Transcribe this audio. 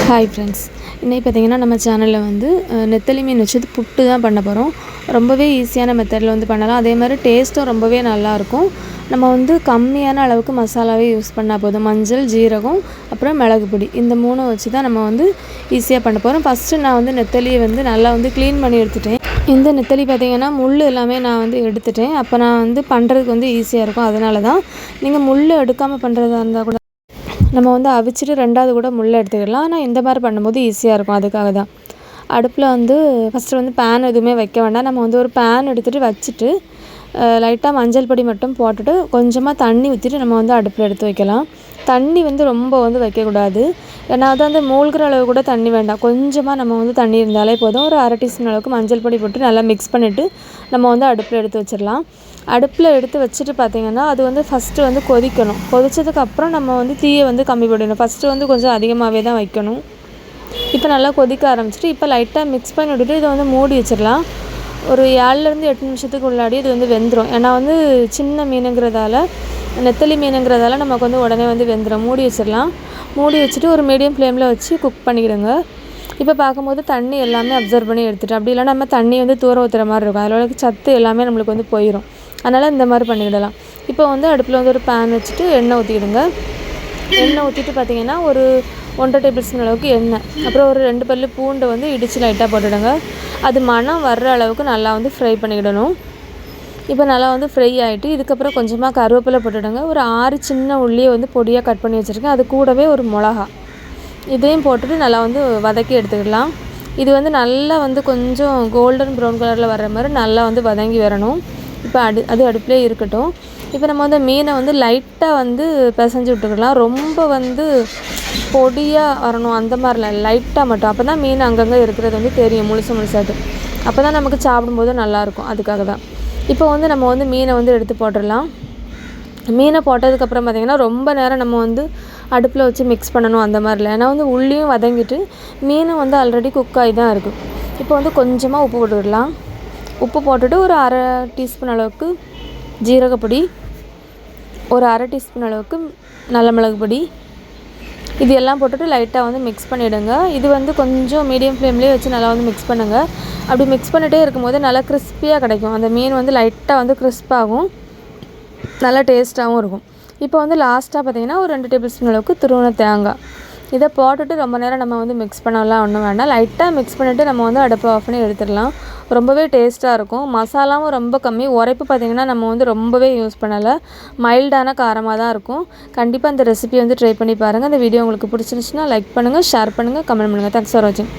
Hi friends, இன்றைக்கி பார்த்திங்கன்னா நம்ம சேனலில் வந்து நெத்தலி மீன் வச்சது புட்டு தான் பண்ண போகிறோம். ரொம்பவே ஈஸியான மெத்தடில் வந்து பண்ணலாம். அதே மாதிரி டேஸ்ட்டும் ரொம்பவே நல்லாயிருக்கும். நம்ம வந்து கம்மியான அளவுக்கு மசாலாவே யூஸ் பண்ணால் போதும். மஞ்சள், ஜீரகம், அப்புறம் மிளகு பொடி, இந்த 3 வச்சு தான் நம்ம வந்து ஈஸியாக பண்ண போகிறோம். ஃபஸ்ட்டு நான் வந்து நெத்தலியை வந்து நல்லா வந்து க்ளீன் பண்ணி எடுத்துட்டேன். இந்த நெத்தலி பார்த்திங்கன்னா முள் எல்லாமே நான் வந்து எடுத்துட்டேன். அப்போ நான் வந்து பண்ணுறதுக்கு வந்து ஈஸியாக இருக்கும். அதனால தான் நீங்கள் முள் எடுக்காமல் பண்ணுறதா இருந்தால் கூட நம்ம வந்து அவிச்சிட்டு 2வது கூட முள்ளை எடுத்துக்கிடலாம். ஆனால் இந்த மாதிரி பண்ணும்போது ஈஸியாக இருக்கும். அதுக்காக தான் அடுப்பில் வந்து ஃபஸ்ட்டு வந்து பேன் எதுவுமே வைக்க வேண்டாம். நம்ம வந்து ஒரு பேன் எடுத்துகிட்டு வச்சுட்டு லைட்டாக மஞ்சள் பொடி மட்டும் போட்டுட்டு கொஞ்சமாக தண்ணி ஊற்றிட்டு நம்ம வந்து அடுப்பில் எடுத்து வைக்கலாம். தண்ணி வந்து ரொம்ப வந்து வைக்கக்கூடாது. ஏன்னா அது வந்து மூழ்கிற அளவு கூட தண்ணி வேண்டாம். கொஞ்சமாக நம்ம வந்து தண்ணி இருந்தாலே போதும். ஒரு 1/2 டீஸ்பூன் அளவுக்கு மஞ்சள் பொடி போட்டு நல்லா மிக்ஸ் பண்ணிவிட்டு நம்ம வந்து அடுப்பில் எடுத்து வச்சிடலாம். அடுப்பில் எடுத்து வச்சுட்டு பார்த்திங்கன்னா அது வந்து ஃபஸ்ட்டு வந்து கொதிக்கணும். கொதித்ததுக்கப்புறம் நம்ம வந்து தீயை வந்து கம்மி பண்ணிடணும். ஃபஸ்ட்டு வந்து கொஞ்சம் அதிகமாகவே தான் வைக்கணும். இப்போ நல்லா கொதிக்க ஆரம்பிச்சிட்டு இப்போ லைட்டாக மிக்ஸ் பண்ணி விட்டுட்டு இதை வந்து மூடி வச்சிடலாம். ஒரு 7லேருந்து 8 நிமிஷத்துக்கு உள்ளாடி இது வந்து வெந்துடும். ஏன்னா வந்து சின்ன மீனுங்கிறதால, நெத்தலி மீனுங்கிறதால நமக்கு வந்து உடனே வந்து வெந்துடும். மூடி வச்சிடலாம். மூடி வச்சுட்டு ஒரு மீடியம் ஃப்ளேமில் வச்சு குக் பண்ணிக்கிடுங்க. இப்போ பார்க்கும்போது தண்ணி எல்லாமே அப்சர்வ் பண்ணி எடுத்துகிட்டு, அப்படி இல்லைனா நம்ம தண்ணி வந்து தூர ஊற்றுற மாதிரி இருக்கும். அதில் உள்ள சத்து எல்லாமே நம்மளுக்கு வந்து போயிடும். அதனால் இந்த மாதிரி பண்ணிக்கிடலாம். இப்போ வந்து அடுப்பில் வந்து ஒரு பேன் வச்சுட்டு எண்ணெய் ஊற்றிக்கிடுங்க. எண்ணெய் ஊற்றிட்டு பார்த்திங்கன்னா ஒரு 1 டேபிள் ஸ்பூன் அளவுக்கு எண்ணெய், அப்புறம் ஒரு 2 பல்லு பூண்டை வந்து இடித்து லைட்டாக போட்டுவிடுங்க. அது மணம் வர்ற அளவுக்கு நல்லா வந்து ஃப்ரை பண்ணிக்கிடணும். இப்போ நல்லா வந்து ஃப்ரை ஆகிட்டு இதுக்கப்புறம் கொஞ்சமாக கருவேப்பிலை போட்டுவிடுங்க. ஒரு 6 சின்ன உள்ளியை வந்து பொடியாக கட் பண்ணி வச்சுருக்கேன். அது கூடவே ஒரு மிளகா, இதையும் போட்டுட்டு நல்லா வந்து வதக்கி எடுத்துக்கிடலாம். இது வந்து நல்லா வந்து கொஞ்சம் கோல்டன் ப்ரௌன் கலரில் வர்ற மாதிரி நல்லா வந்து வதங்கி வரணும். இப்போ அது அடுப்பிலே இருக்கட்டும். இப்போ நம்ம வந்து மீனை வந்து லைட்டாக வந்து பிசைஞ்சு விட்டுக்கலாம். ரொம்ப வந்து பொடியாக வரணும் அந்த மாதிரிலாம், லைட்டாக மட்டும். அப்போ தான் மீன் அங்கங்கே இருக்கிறது வந்து தெரியும் முழுசாட்டு. அப்போ தான் நமக்கு சாப்பிடும்போது நல்லாயிருக்கும். அதுக்காக தான். இப்போ வந்து நம்ம வந்து மீனை வந்து எடுத்து போட்டுடலாம். மீனை போட்டதுக்கப்புறம் பார்த்திங்கன்னா ரொம்ப நேரம் நம்ம வந்து அடுப்பில் வச்சு மிக்ஸ் பண்ணணும் அந்த மாதிரில. ஏன்னா வந்து உள்ளியும் வதங்கிட்டு மீனும் வந்து ஆல்ரெடி குக் ஆகி தான் இருக்குது. இப்போ வந்து கொஞ்சமாக உப்பு போட்டுவிடலாம். உப்பு போட்டுட்டு ஒரு 1/2 டீஸ்பூன் அளவுக்கு ஜீரகப்பொடி, ஒரு 1/2 டீஸ்பூன் அளவுக்கு நல்ல மிளகு பொடி, இது எல்லாம் போட்டுட்டு லைட்டாக வந்து மிக்ஸ் பண்ணிவிடுங்க. இது வந்து கொஞ்சம் மீடியம் ஃப்ளேம்லேயே வச்சு நல்லா வந்து மிக்ஸ் பண்ணுங்கள். அப்படி மிக்ஸ் பண்ணிகிட்டே இருக்கும்போது நல்லா கிறிஸ்பியாக கிடைக்கும். அந்த மீன் வந்து லைட்டாக வந்து கிறிஸ்பாகும், நல்லா டேஸ்ட்டாகவும் இருக்கும். இப்போ வந்து லாஸ்ட்டாக பார்த்திங்கன்னா ஒரு 2 டேபிள் ஸ்பூன் அளவுக்கு துருவின தேங்காய், இதை போட்டுட்டு ரொம்ப நேரம் நம்ம வந்து மிக்ஸ் பண்ணலாம் ஒன்றும் வேண்டாம். லைட்டாக மிக்ஸ் பண்ணிவிட்டு நம்ம வந்து அடுப்பை ஆஃப் பண்ணி எடுத்துடலாம். ரொம்பவே டேஸ்ட்டாக இருக்கும். மசாலாவும் ரொம்ப கம்மி. உரைப்பு பார்த்திங்கன்னா நம்ம வந்து ரொம்பவே யூஸ் பண்ணலை. மைல்டான காரமாக தான் இருக்கும். கண்டிப்பாக இந்த ரெசிபி வந்து ட்ரை பண்ணி பாருங்கள். இந்த வீடியோ உங்களுக்கு பிடிச்சிருந்துச்சுன்னா லைக் பண்ணுங்கள், ஷேர் பண்ணுங்கள், கமெண்ட் பண்ணுங்கள். தேங்க்ஸ் ஃபார் வாட்சிங்.